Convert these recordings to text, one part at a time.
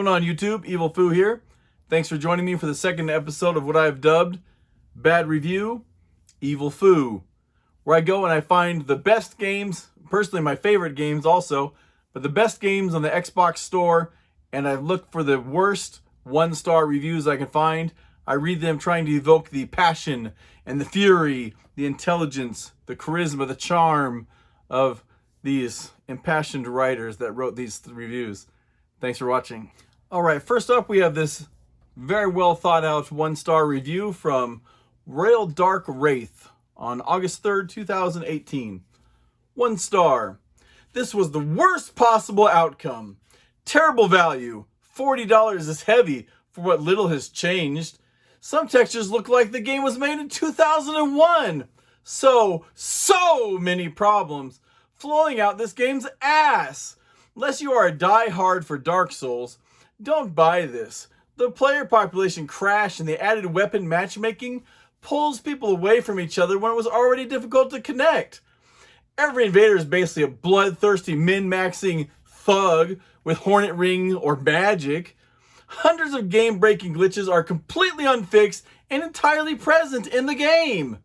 going on, YouTube? Evil Foo here. Thanks for joining me for the second episode of what I've dubbed Bad Review, Evil Foo, where I go and I find the best games, personally my favorite games also, but the best games on the Xbox store, and I look for the worst one-star reviews I can find. I read them trying to evoke the passion and the fury, the intelligence, the charisma, the charm of these impassioned writers that wrote these reviews. Thanks for watching. All right, first up we have this very well thought out one-star review from Rail Dark Wraith on August 3rd, 2018. 1 star. This was the worst possible outcome. Terrible value. $40 is heavy for what little has changed. Some textures look like the game was made in 2001. So many problems flowing out this game's ass. Unless you are a die-hard for Dark Souls, don't buy this. The player population crash and the added weapon matchmaking pulls people away from each other when it was already difficult to connect. Every invader is basically a bloodthirsty min-maxing thug with Hornet Ring or magic. Hundreds of game-breaking glitches are completely unfixed and entirely present in the game.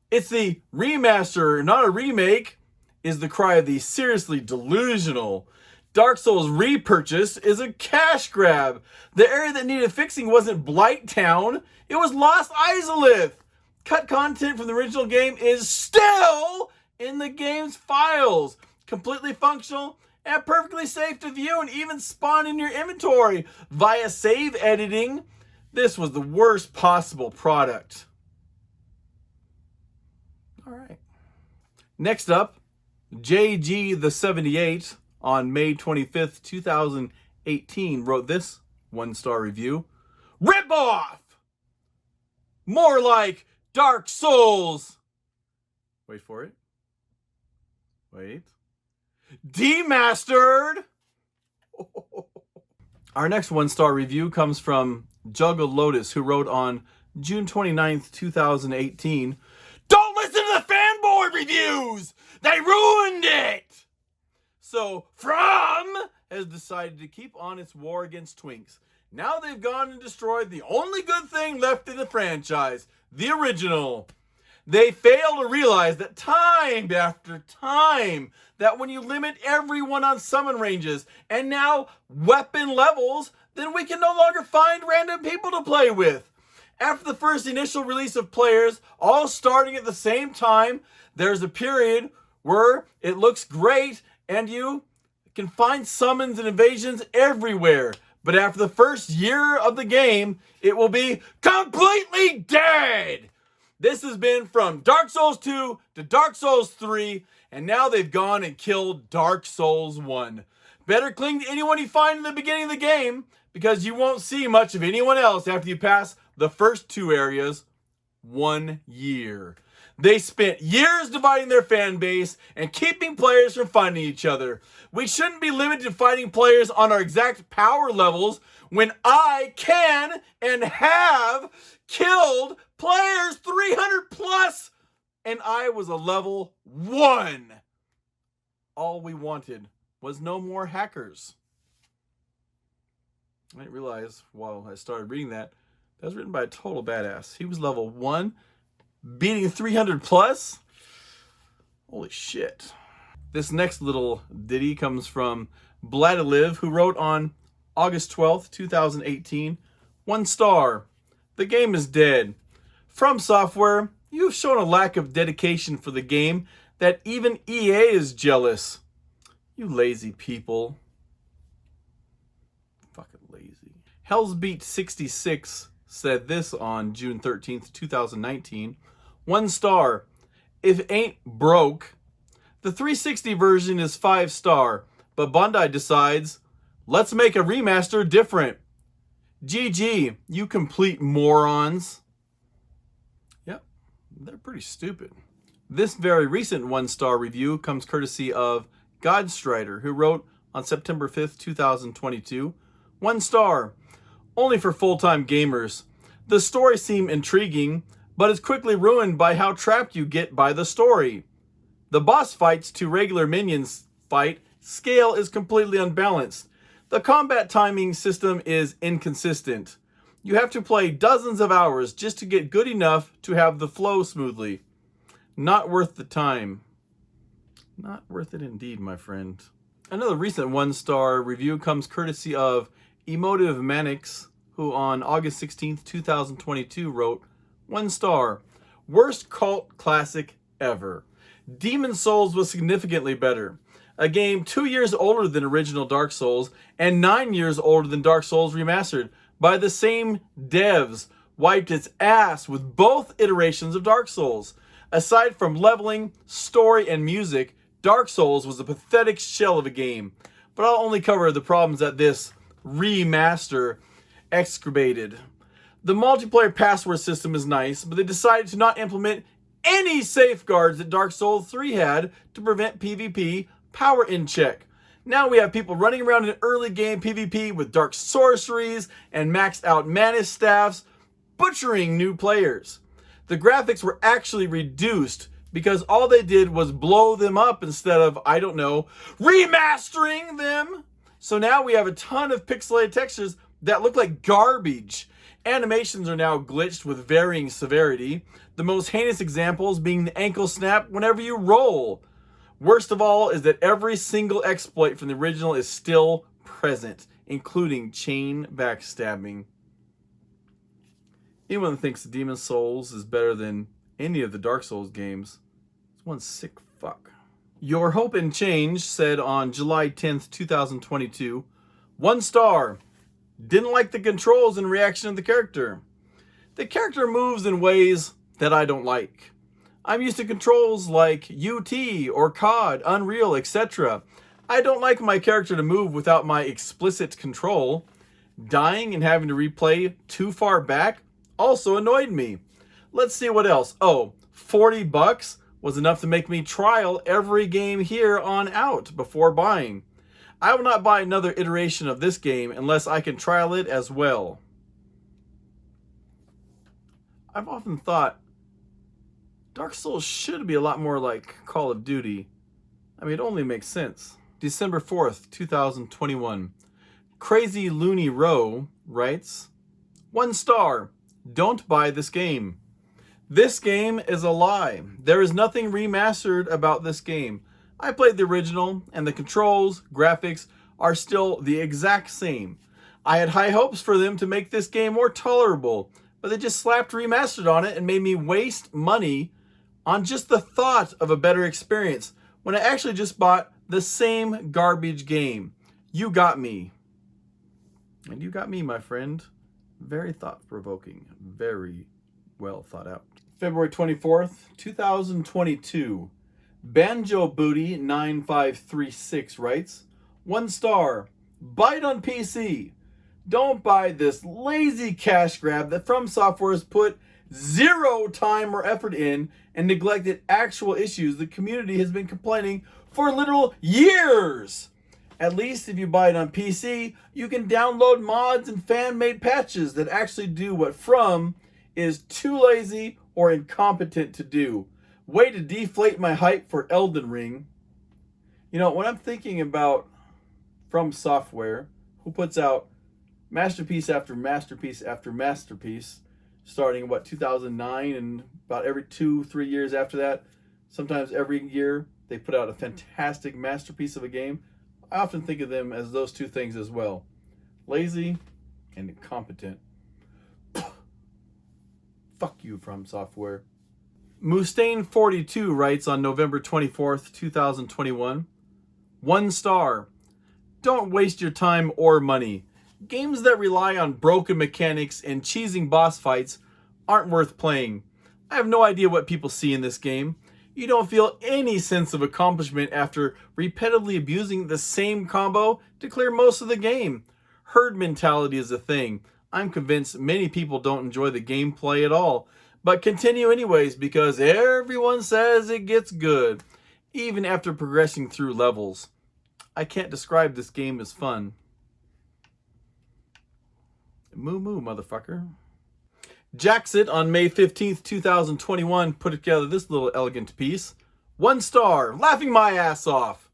It's the remaster, not a remake, is the cry of the seriously delusional. Dark Souls repurchase is a cash grab. The area that needed fixing wasn't Blight Town, it was Lost Izalith. Cut content from the original game is still in the game's files. Completely functional and perfectly safe to view and even spawn in your inventory via save editing. This was the worst possible product. All right. Next up, JG the 78 on May 25th, 2018 wrote this 1-star review. Rip off! More like Dark Souls. Wait for it. Wait. Demastered! Our next 1-star review comes from Juggle Lotus, who wrote on June 29th, 2018, "Don't listen to the fanboy reviews! They ruined it!" So, From has decided to keep on its war against Twinks. Now they've gone and destroyed the only good thing left in the franchise, the original. They fail to realize that time after time, that when you limit everyone on summon ranges and now weapon levels, then we can no longer find random people to play with. After the first initial release of players, all starting at the same time, there's a period where it looks great and you can find summons and invasions everywhere. But after the first year of the game, it will be completely dead. This has been from Dark Souls 2 to Dark Souls 3, and now they've gone and killed Dark Souls 1. Better cling to anyone you find in the beginning of the game, because you won't see much of anyone else after you pass the first 2 areas. 1 year. They spent years dividing their fan base and keeping players from finding each other. We shouldn't be limited to fighting players on our exact power levels when I can and have killed players 300 plus and I was a level 1. All we wanted was no more hackers. I didn't realize while I started reading that was written by a total badass. He was level 1, beating 300 plus. Holy shit. This next little ditty comes from Bladaliv, who wrote on August 12th, 2018, 1 star. The game is dead. From Software, you've shown a lack of dedication for the game that even EA is jealous. You lazy people. Fucking lazy. Hellsbeat 66 said this on June 13th, 2019. 1 star. If it ain't broke. The 360 version is 5 star, but Bandai decides, let's make a remaster different. GG, you complete morons. Yep, they're pretty stupid. This very recent 1-star review comes courtesy of Godstrider, who wrote on September 5th, 2022, 1 star. Only for full-time gamers. The story seemed intriguing, but is quickly ruined by how trapped you get by the story. The boss fights to regular minions fight scale is completely unbalanced. The combat timing system is inconsistent. You have to play dozens of hours just to get good enough to have the flow smoothly. Not worth the time. Not worth it indeed, my friend. Another recent 1-star review comes courtesy of Emotive Manix, who on August 16th, 2022 wrote, 1 star, worst cult classic ever. Demon's Souls was significantly better. A game 2 years older than original Dark Souls and 9 years older than Dark Souls Remastered by the same devs wiped its ass with both iterations of Dark Souls. Aside from leveling, story, and music, Dark Souls was a pathetic shell of a game. But I'll only cover the problems that this remaster excavated. The multiplayer password system is nice, but they decided to not implement any safeguards that Dark Souls 3 had to prevent PvP power in check. Now we have people running around in early game PvP with dark sorceries and maxed out mana staffs, butchering new players. The graphics were actually reduced because all they did was blow them up instead of, I don't know, remastering them. So now we have a ton of pixelated textures that look like garbage. Animations are now glitched with varying severity, the most heinous examples being the ankle snap whenever you roll. Worst of all is that every single exploit from the original is still present, including chain backstabbing. Anyone that thinks Demon's Souls is better than any of the Dark Souls games is one sick fuck. Your Hope and Change said on July 10th, 2022, 1 star. Didn't like the controls and reaction of the character. The character moves in ways that I don't like. I'm used to controls like UT or COD, Unreal, etc. I don't like my character to move without my explicit control. Dying and having to replay too far back also annoyed me. Let's see what else. Oh, $40 was enough to make me trial every game here on out before buying. I will not buy another iteration of this game unless I can trial it as well. I've often thought Dark Souls should be a lot more like Call of Duty. I mean, it only makes sense. December 4th, 2021. Crazy Looney Row writes, 1 star. Don't buy this game. This game is a lie. There is nothing remastered about this game. I played the original, and the controls, graphics are still the exact same. I had high hopes for them to make this game more tolerable, but they just slapped Remastered on it and made me waste money on just the thought of a better experience when I actually just bought the same garbage game. You got me. And you got me, my friend. Very thought-provoking. Very well thought out. February 24th, 2022. Banjo Booty 9536 writes, 1 star. Buy it on PC. Don't buy this lazy cash grab that From Software has put zero time or effort in and neglected actual issues the community has been complaining for literal years. At least if you buy it on PC, you can download mods and fan-made patches that actually do what From is too lazy or incompetent to do. Way to deflate my hype for Elden Ring. You know, when I'm thinking about From Software, who puts out masterpiece after masterpiece after masterpiece, starting in 2009, and about every 2-3 years after that, sometimes every year, they put out a fantastic masterpiece of a game. I often think of them as those two things as well. Lazy and incompetent. Fuck you, From Software. Mustaine42 writes on November 24th, 2021, 1 star. Don't waste your time or money. Games that rely on broken mechanics and cheesing boss fights aren't worth playing. I have no idea what people see in this game. You don't feel any sense of accomplishment after repetitively abusing the same combo to clear most of the game. Herd mentality is a thing. I'm convinced many people don't enjoy the gameplay at all, but continue anyways because everyone says it gets good, even after progressing through levels. I can't describe this game as fun. Moo moo, motherfucker. Jackson on May 15th, 2021 put together this little elegant piece. 1 star, laughing my ass off.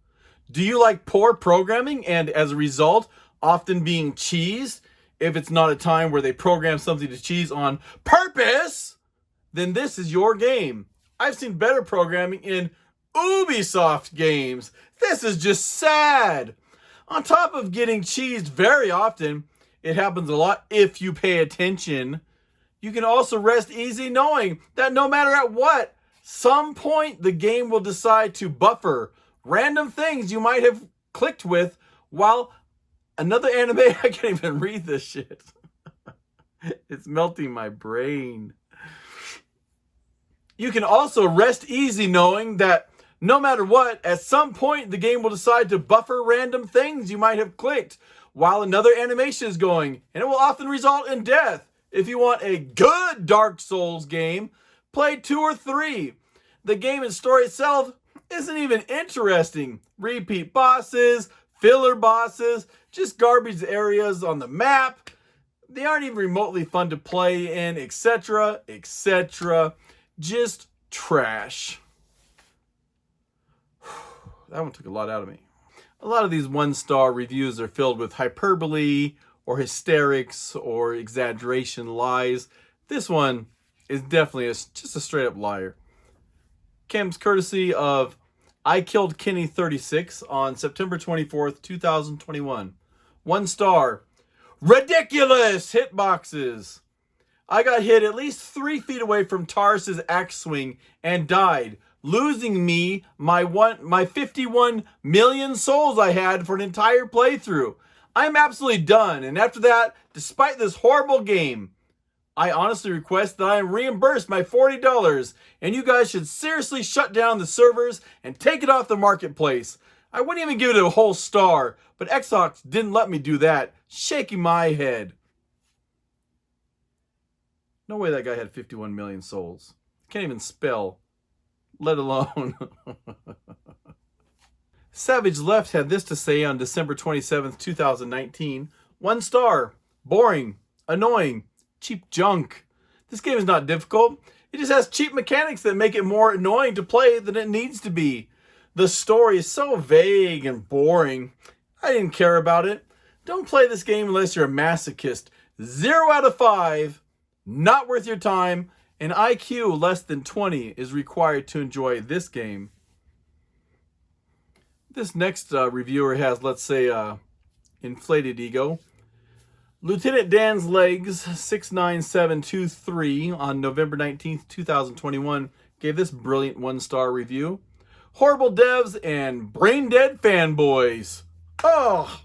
Do you like poor programming and as a result, often being cheesed, if it's not a time where they program something to cheese on purpose, then this is your game. I've seen better programming in Ubisoft games. This is just sad. On top of getting cheesed very often, it happens a lot if you pay attention. You can also rest easy knowing that no matter at what, some point the game will decide to buffer random things you might have clicked with while another anime, I can't even read this shit. It's melting my brain. You can also rest easy knowing that no matter what, at some point the game will decide to buffer random things you might have clicked while another animation is going, and it will often result in death. If you want a good Dark Souls game, play 2 or 3. The game and story itself isn't even interesting. Repeat bosses, filler bosses, just garbage areas on the map. They aren't even remotely fun to play in, etc., etc. Just trash. That one took a lot out of me. A lot of these 1-star reviews are filled with hyperbole or hysterics or exaggeration lies. This one is definitely just a straight up liar. Comes courtesy of I Killed Kenny 36 on September 24th, 2021. 1 star. Ridiculous hitboxes. I got hit at least 3 feet away from Taurus's axe swing and died, losing me my 51 million souls I had for an entire playthrough. I'm absolutely done, and after that, despite this horrible game, I honestly request that I am reimbursed my $40, and you guys should seriously shut down the servers and take it off the marketplace. I wouldn't even give it a whole star, but Xbox didn't let me do that, shaking my head. No way that guy had 51 million souls. Can't even spell, let alone. Savage Left had this to say on December 27th, 2019. 1 star. Boring. Annoying. Cheap junk. This game is not difficult. It just has cheap mechanics that make it more annoying to play than it needs to be. The story is so vague and boring. I didn't care about it. Don't play this game unless you're a masochist. 0 out of 5. Not worth your time. An IQ less than 20 is required to enjoy this game. This next reviewer has, let's say, inflated ego. Lieutenant Dan's Legs 69723 on November 19th, 2021 gave this brilliant 1-star review. Horrible devs and brain dead fanboys. Oh!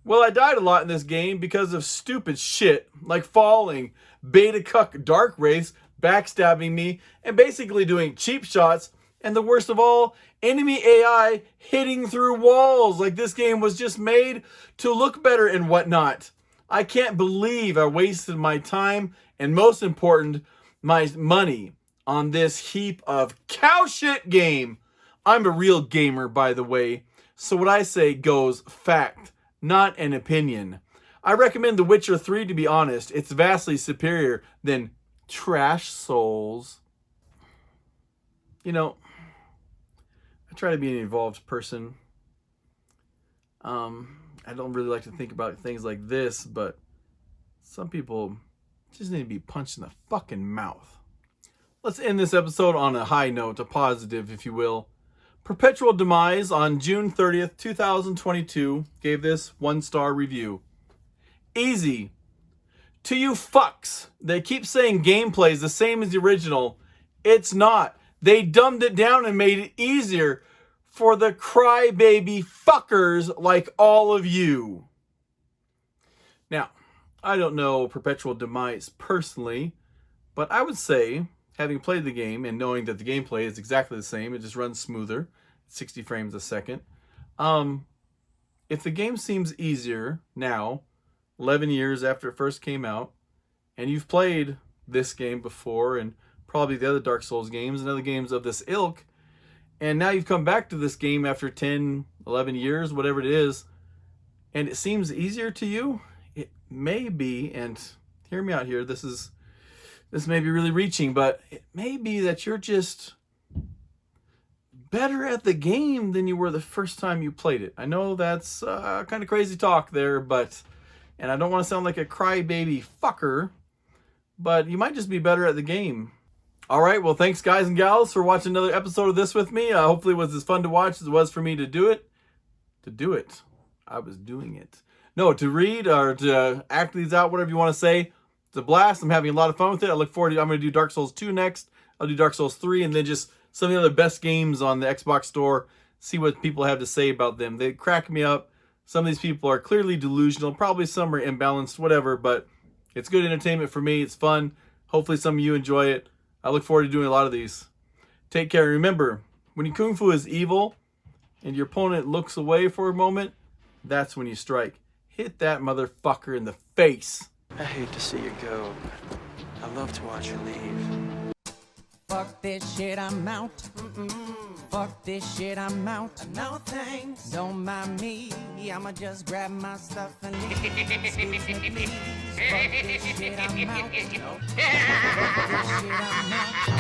Well, I died a lot in this game because of stupid shit like falling, beta cuck dark wraiths backstabbing me, and basically doing cheap shots, and the worst of all, enemy AI hitting through walls like this game was just made to look better and whatnot. I can't believe I wasted my time and, most important, my money on this heap of cow shit game. I'm a real gamer, by the way, so what I say goes fact, not an opinion. I recommend The Witcher 3, to be honest. It's vastly superior than Trash Souls. You know, I try to be an evolved person. I don't really like to think about things like this, but some people just need to be punched in the fucking mouth. Let's end this episode on a high note, a positive, if you will. Perpetual Demise on June 30th, 2022 gave this 1-star review. Easy. To you fucks that keep saying gameplay is the same as the original, it's not. They dumbed it down and made it easier for the crybaby fuckers like all of you. Now, I don't know Perpetual Demise personally, but I would say, having played the game and knowing that the gameplay is exactly the same, it just runs smoother, 60 frames a second. If the game seems easier now, 11 years after it first came out, and you've played this game before and probably the other Dark Souls games and other games of this ilk, and now you've come back to this game after 10, 11 years, whatever it is, and it seems easier to you, it may be, and hear me out here, this may be really reaching, but it may be that you're just better at the game than you were the first time you played it. I know that's kind of crazy talk there, and I don't want to sound like a crybaby fucker, but you might just be better at the game. All right, well, thanks guys and gals for watching another episode of this with me. Hopefully it was as fun to watch as it was for me to do it. I was doing it. No, to read or to act these out, whatever you want to say. It's a blast. I'm having a lot of fun with it. I look forward to I'm going to do Dark Souls 2 next. I'll do Dark Souls 3 and then just some of the other best games on the Xbox store. See what people have to say about them. They crack me up. Some of these people are clearly delusional. Probably some are imbalanced, whatever. But it's good entertainment for me. It's fun. Hopefully some of you enjoy it. I look forward to doing a lot of these. Take care. Remember, when your Kung Fu is evil and your opponent looks away for a moment, that's when you strike. Hit that motherfucker in the face. I hate to see you go, but I love to watch you leave. Fuck this shit, I'm out. Fuck this shit, I'm out. No thanks. Don't mind me. I'ma just grab my stuff and leave. Excuse me, please. Fuck this shit, I'm out. Fuck this shit, I'm out.